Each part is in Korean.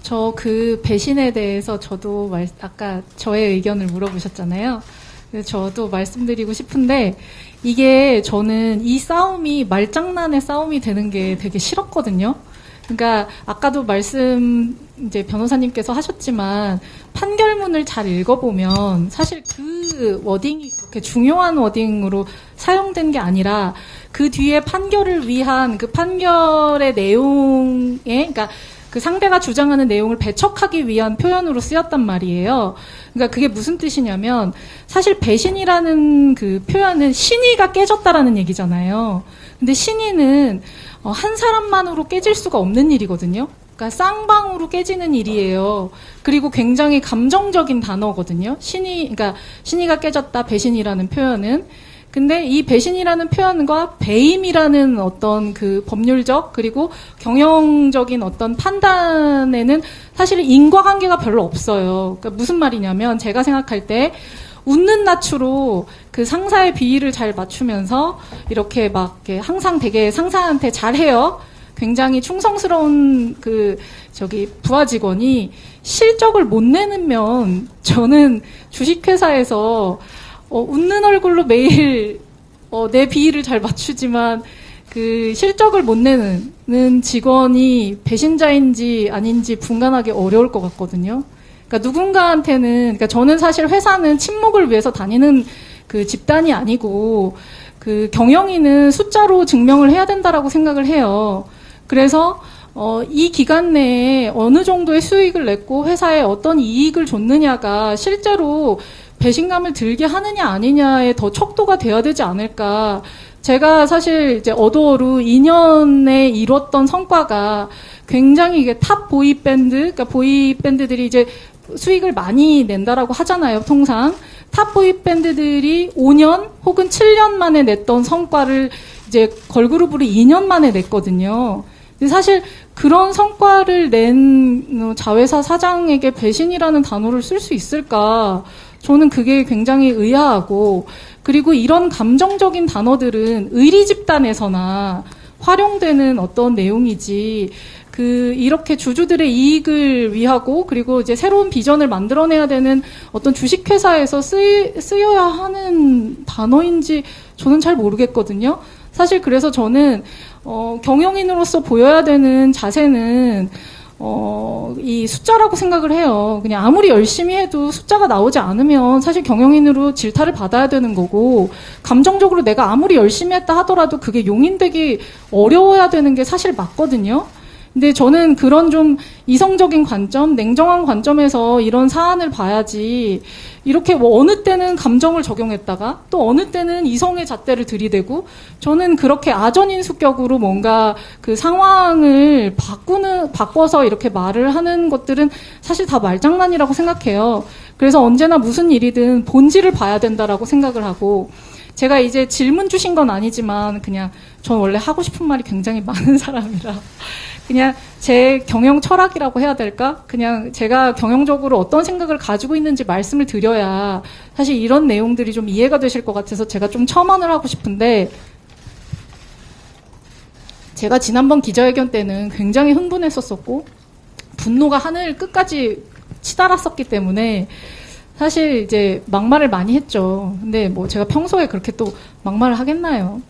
저 그 배신에 대해서 저도 아까 저의 의견을 물어보셨잖아요. 그래서 저도 말씀드리고 싶은데 이게 저는 이 싸움이 말장난의 싸움이 되는 게 되게 싫었거든요. 그러니까 아까도 이제 변호사님께서 하셨지만 판결문을 잘 읽어보면 사실 그 워딩이 그렇게 중요한 워딩으로 사용된 게 아니라 그 뒤에 판결을 위한 그 판결의 내용에 그러니까 그 상대가 주장하는 내용을 배척하기 위한 표현으로 쓰였단 말이에요. 그러니까 그게 무슨 뜻이냐면 사실 배신이라는 그 표현은 신의가 깨졌다라는 얘기잖아요. 근데 신의는 한 사람만으로 깨질 수가 없는 일이거든요. 그러니까 쌍방으로 깨지는 일이에요. 그리고 굉장히 감정적인 단어거든요. 그러니까 신의가 깨졌다, 배신이라는 표현은. 근데 이 배신이라는 표현과 배임이라는 어떤 그 법률적 그리고 경영적인 어떤 판단에는 사실 인과관계가 별로 없어요. 그러니까 무슨 말이냐면 제가 생각할 때 웃는 낯으로 그 상사의 비위를 잘 맞추면서 이렇게 막 이렇게 항상 되게 상사한테 잘해요. 굉장히 충성스러운 부하 직원이 실적을 못 내면 저는 주식회사에서 웃는 얼굴로 매일 내 비위를 잘 맞추지만 그 실적을 못 내는 직원이 배신자인지 아닌지 분간하기 어려울 것 같거든요. 그러니까 누군가한테는 그러니까 저는 사실 회사는 친목을 위해서 다니는 그 집단이 아니고 그 경영인은 숫자로 증명을 해야 된다라고 생각을 해요. 그래서 이 기간 내에 어느 정도의 수익을 냈고 회사에 어떤 이익을 줬느냐가 실제로 배신감을 들게 하느냐 아니냐에 더 척도가 돼야 되지 않을까. 제가 사실 이제 어도어로 2년에 이뤘던 성과가 굉장히 이게 탑 보이밴드, 그러니까 보이밴드들이 이제 수익을 많이 낸다라고 하잖아요, 통상. 탑 보이밴드들이 5년 혹은 7년 만에 냈던 성과를 이제 걸그룹으로 2년 만에 냈거든요. 근데 사실 그런 성과를 낸 자회사 사장에게 배신이라는 단어를 쓸 수 있을까? 저는 그게 굉장히 의아하고, 그리고 이런 감정적인 단어들은 의리 집단에서나 활용되는 어떤 내용이지, 이렇게 주주들의 이익을 위하고, 그리고 이제 새로운 비전을 만들어내야 되는 어떤 주식회사에서 쓰여야 하는 단어인지 저는 잘 모르겠거든요. 사실 그래서 저는, 경영인으로서 보여야 되는 자세는, 이 숫자라고 생각을 해요. 그냥 아무리 열심히 해도 숫자가 나오지 않으면 사실 경영인으로 질타를 받아야 되는 거고, 감정적으로 내가 아무리 열심히 했다 하더라도 그게 용인되기 어려워야 되는 게 사실 맞거든요. 근데 저는 그런 좀 이성적인 관점, 냉정한 관점에서 이런 사안을 봐야지, 이렇게 뭐 어느 때는 감정을 적용했다가 또 어느 때는 이성의 잣대를 들이대고, 저는 그렇게 아전인수격으로 뭔가 그 상황을 바꿔서 이렇게 말을 하는 것들은 사실 다 말장난이라고 생각해요. 그래서 언제나 무슨 일이든 본질을 봐야 된다라고 생각을 하고, 제가 이제 질문 주신 건 아니지만 그냥 전 원래 하고 싶은 말이 굉장히 많은 사람이라 그냥 제 경영 철학이라고 해야 될까? 그냥 제가 경영적으로 어떤 생각을 가지고 있는지 말씀을 드려야 사실 이런 내용들이 좀 이해가 되실 것 같아서 제가 좀 첨언을 하고 싶은데, 제가 지난번 기자회견 때는 굉장히 흥분했었고 분노가 하늘 끝까지 치달았었기 때문에 사실 이제 막말을 많이 했죠. 근데 뭐 제가 평소에 그렇게 또 막말을 하겠나요?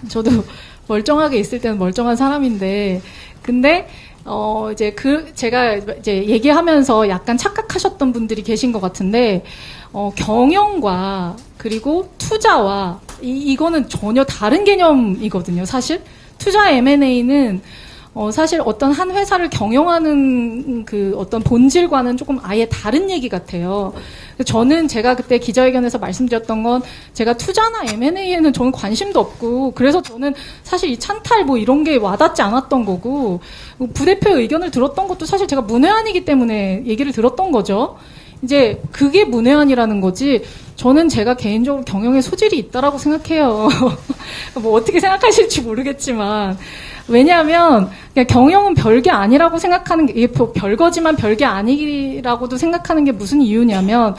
저도 멀쩡하게 있을 때는 멀쩡한 사람인데, 근데 제가 이제 얘기하면서 약간 착각하셨던 분들이 계신 것 같은데, 경영과 그리고 투자와 이거는 전혀 다른 개념이거든요. 사실 투자 M&A는 사실 어떤 한 회사를 경영하는 그 어떤 본질과는 조금 아예 다른 얘기 같아요. 저는 제가 그때 기자회견에서 말씀드렸던 건, 제가 투자나 M&A에는 저는 관심도 없고, 그래서 저는 사실 이 찬탈 뭐 이런 게 와닿지 않았던 거고, 부대표의 의견을 들었던 것도 사실 제가 문외한이기 때문에 얘기를 들었던 거죠. 이제 그게 문외한이라는 거지, 저는 제가 개인적으로 경영에 소질이 있다라고 생각해요. 뭐 어떻게 생각하실지 모르겠지만, 왜냐하면 그냥 경영은 별게 아니라고 생각하는 게, 이게 별거지만 별게 아니라고도 생각하는 게 무슨 이유냐면,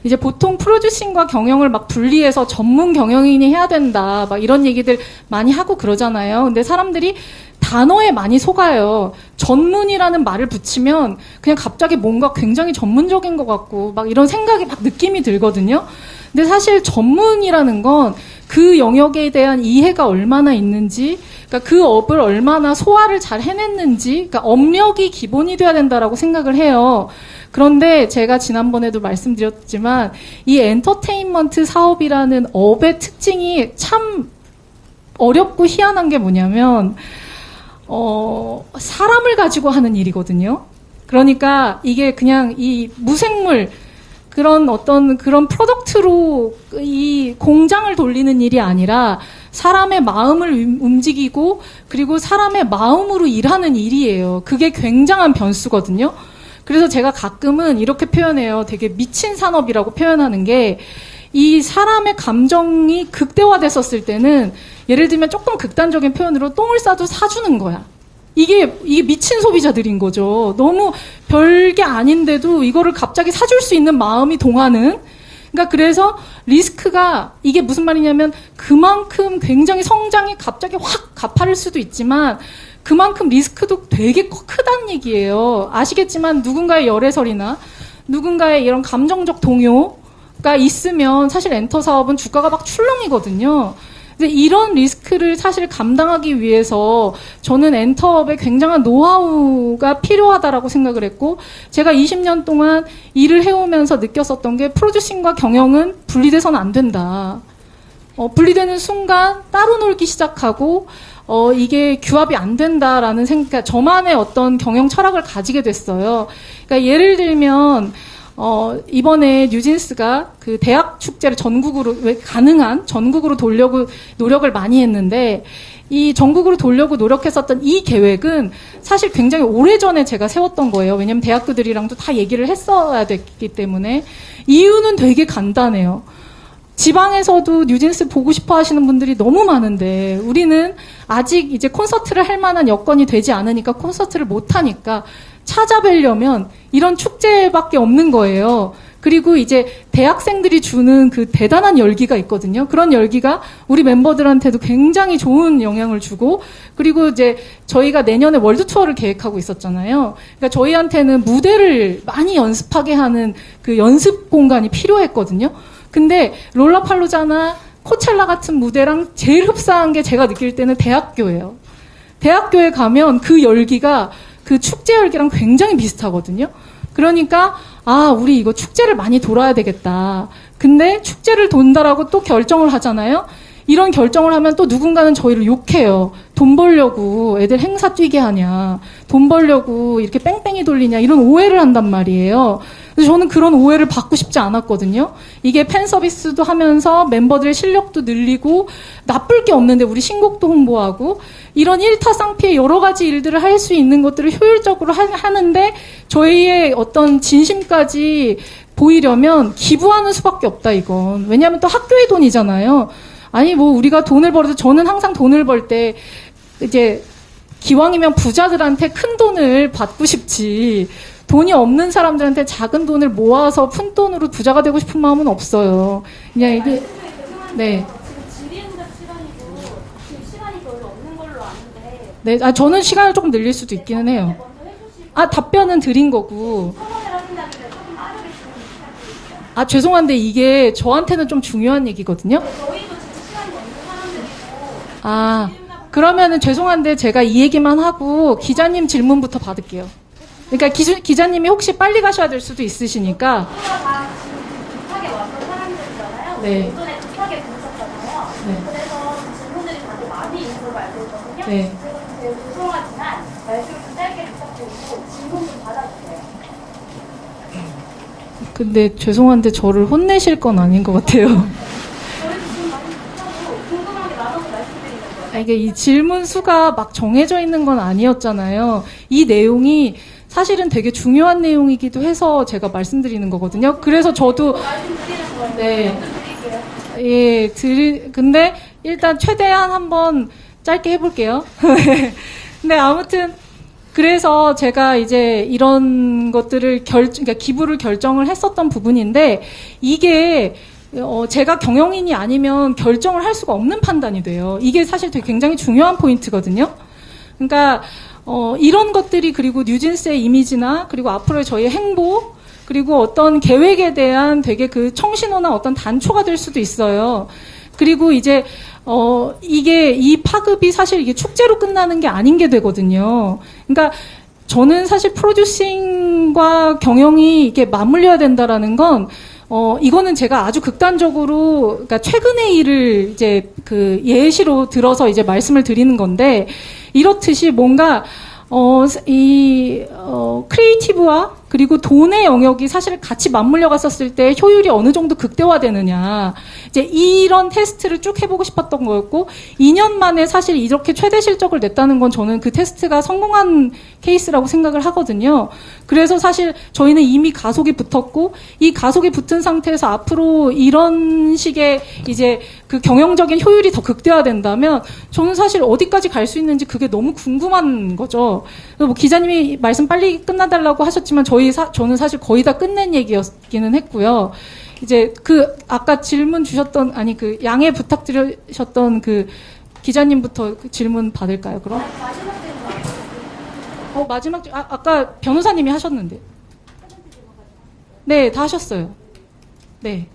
이제 보통 프로듀싱과 경영을 막 분리해서 전문 경영인이 해야 된다 막 이런 얘기들 많이 하고 그러잖아요. 근데 사람들이 단어에 많이 속아요. 전문이라는 말을 붙이면 그냥 갑자기 뭔가 굉장히 전문적인 것 같고 막 이런 생각이 막 느낌이 들거든요. 근데 사실 전문이라는 건 그 영역에 대한 이해가 얼마나 있는지, 그러니까 그 업을 얼마나 소화를 잘 해냈는지, 그러니까 업력이 기본이 돼야 된다라고 생각을 해요. 그런데 제가 지난번에도 말씀드렸지만 이 엔터테인먼트 사업이라는 업의 특징이 참 어렵고 희한한 게 뭐냐면 사람을 가지고 하는 일이거든요. 그러니까 이게 그냥 이 무생물 그런 어떤 그런 프로덕트로 이 공장을 돌리는 일이 아니라 사람의 마음을 움직이고 그리고 사람의 마음으로 일하는 일이에요. 그게 굉장한 변수거든요. 그래서 제가 가끔은 이렇게 표현해요. 되게 미친 산업이라고 표현하는 게 이 사람의 감정이 극대화됐었을 때는 예를 들면 조금 극단적인 표현으로 똥을 싸도 사주는 거야. 이게 미친 소비자들인 거죠. 너무 별게 아닌데도 이거를 갑자기 사줄 수 있는 마음이 동하는. 그러니까 그래서 리스크가 이게 무슨 말이냐면 그만큼 굉장히 성장이 갑자기 확 가파를 수도 있지만 그만큼 리스크도 되게 크다는 얘기예요. 아시겠지만 누군가의 열애설이나 누군가의 이런 감정적 동요가 있으면 사실 엔터 사업은 주가가 막 출렁이거든요. 근데 이런 리스크를 사실 감당하기 위해서 저는 엔터업에 굉장한 노하우가 필요하다라고 생각을 했고 제가 20년 동안 일을 해오면서 느꼈었던 게 프로듀싱과 경영은 분리돼서는 안 된다. 분리되는 순간 따로 놀기 시작하고 이게 규합이 안 된다라는 생각, 저만의 어떤 경영 철학을 가지게 됐어요. 그러니까 예를 들면 이번에 뉴진스가 그 대학 축제를 전국으로, 가능한 전국으로 돌려고 노력을 많이 했는데, 이 전국으로 돌려고 노력했었던 이 계획은 사실 굉장히 오래전에 제가 세웠던 거예요. 왜냐면 대학교들이랑도 다 얘기를 했어야 됐기 때문에. 이유는 되게 간단해요. 지방에서도 뉴진스 보고 싶어 하시는 분들이 너무 많은데, 우리는 아직 이제 콘서트를 할 만한 여건이 되지 않으니까 콘서트를 못 하니까 찾아뵈려면 이런 축제밖에 없는 거예요. 그리고 이제 대학생들이 주는 그 대단한 열기가 있거든요. 그런 열기가 우리 멤버들한테도 굉장히 좋은 영향을 주고, 그리고 이제 저희가 내년에 월드 투어를 계획하고 있었잖아요. 그러니까 저희한테는 무대를 많이 연습하게 하는 그 연습 공간이 필요했거든요. 근데 롤라팔로자나 코첼라 같은 무대랑 제일 흡사한 게 제가 느낄 때는 대학교예요. 대학교에 가면 그 열기가 그 축제 열기랑 굉장히 비슷하거든요. 그러니까 우리 이거 축제를 많이 돌아야 되겠다. 근데 축제를 돈다라고 또 결정을 하잖아요. 이런 결정을 하면 또 누군가는 저희를 욕해요. 돈 벌려고 애들 행사 뛰게 하냐. 돈 벌려고 이렇게 뺑뺑이 돌리냐. 이런 오해를 한단 말이에요. 그래서 저는 그런 오해를 받고 싶지 않았거든요. 이게 팬 서비스도 하면서 멤버들의 실력도 늘리고 나쁠 게 없는데 우리 신곡도 홍보하고 이런 일타쌍피의 여러 가지 일들을 할 수 있는 것들을 효율적으로 하는데 저희의 어떤 진심까지 보이려면 기부하는 수밖에 없다 이건. 왜냐하면 또 학교의 돈이잖아요. 아니 뭐 우리가 돈을 벌어도 저는 항상 돈을 벌 때 이제 기왕이면 부자들한테 큰 돈을 받고 싶지 돈이 없는 사람들한테 작은 돈을 모아서 푼 돈으로 부자가 되고 싶은 마음은 없어요. 그냥 이게 네. 네, 저는 시간을 조금 늘릴 수도 있기는 해요. 답변은 드린 거고. 죄송한데 이게 저한테는 좀 중요한 얘기거든요. 그러면은 죄송한데 제가 이 얘기만 하고 기자님 질문부터 받을게요. 그러니까 기자님이 혹시 빨리 가셔야 될 수도 있으시니까. 급하게 왔던 사람들이잖아요. 네. 오전에 급하게 보셨잖아요. 네. 그래서 질문들이 다들 많이 있는 걸로 알고 있거든요. 네. 그래서 되게 죄송하지만 말씀을 좀 짧게 부탁드리고 질문 좀 받아주세요. 근데 죄송한데 저를 혼내실 건 아닌 것 같아요. 저희도 지금 많이 못하고 궁금한 게 많아서 말씀드리는 거예요. 이게 이 질문 수가 막 정해져 있는 건 아니었잖아요. 이 내용이 사실은 되게 중요한 내용이기도 해서 제가 말씀드리는 거거든요. 그래서 저도 말씀드리는 거예요. 네. 드릴게요. 근데 일단 최대한 한번 짧게 해볼게요. 근데 아무튼 그래서 제가 이제 이런 것들을 그러니까 기부를 결정을 했었던 부분인데 이게 제가 경영인이 아니면 결정을 할 수가 없는 판단이 돼요. 이게 사실 되게 굉장히 중요한 포인트거든요. 그러니까 이런 것들이 그리고 뉴진스의 이미지나 그리고 앞으로의 저희의 행보 그리고 어떤 계획에 대한 되게 그 청신호나 어떤 단초가 될 수도 있어요. 그리고 이제 이게 이 파급이 사실 이게 축제로 끝나는 게 아닌 게 되거든요. 그러니까 저는 사실 프로듀싱과 경영이 이게 맞물려야 된다라는 건 이거는 제가 아주 극단적으로, 그러니까 최근의 일을 이제 그 예시로 들어서 이제 말씀을 드리는 건데, 이렇듯이 뭔가, 크리에이티브와 그리고 돈의 영역이 사실 같이 맞물려 갔었을 때 효율이 어느 정도 극대화되느냐. 이제 이런 테스트를 쭉 해보고 싶었던 거였고, 2년 만에 사실 이렇게 최대 실적을 냈다는 건 저는 그 테스트가 성공한 케이스라고 생각을 하거든요. 그래서 사실 저희는 이미 가속이 붙었고, 이 가속이 붙은 상태에서 앞으로 이런 식의 이제 그 경영적인 효율이 더 극대화된다면, 저는 사실 어디까지 갈 수 있는지 그게 너무 궁금한 거죠. 뭐 기자님이 말씀 빨리 끝나달라고 하셨지만, 저는 사실 거의 다 끝낸 얘기였기는 했고요. 이제 그 아까 질문 주셨던 그 양해 부탁드리셨던 그 기자님부터 그 질문 받을까요? 그럼 마지막 아까 변호사님이 하셨는데 네, 다 하셨어요. 네.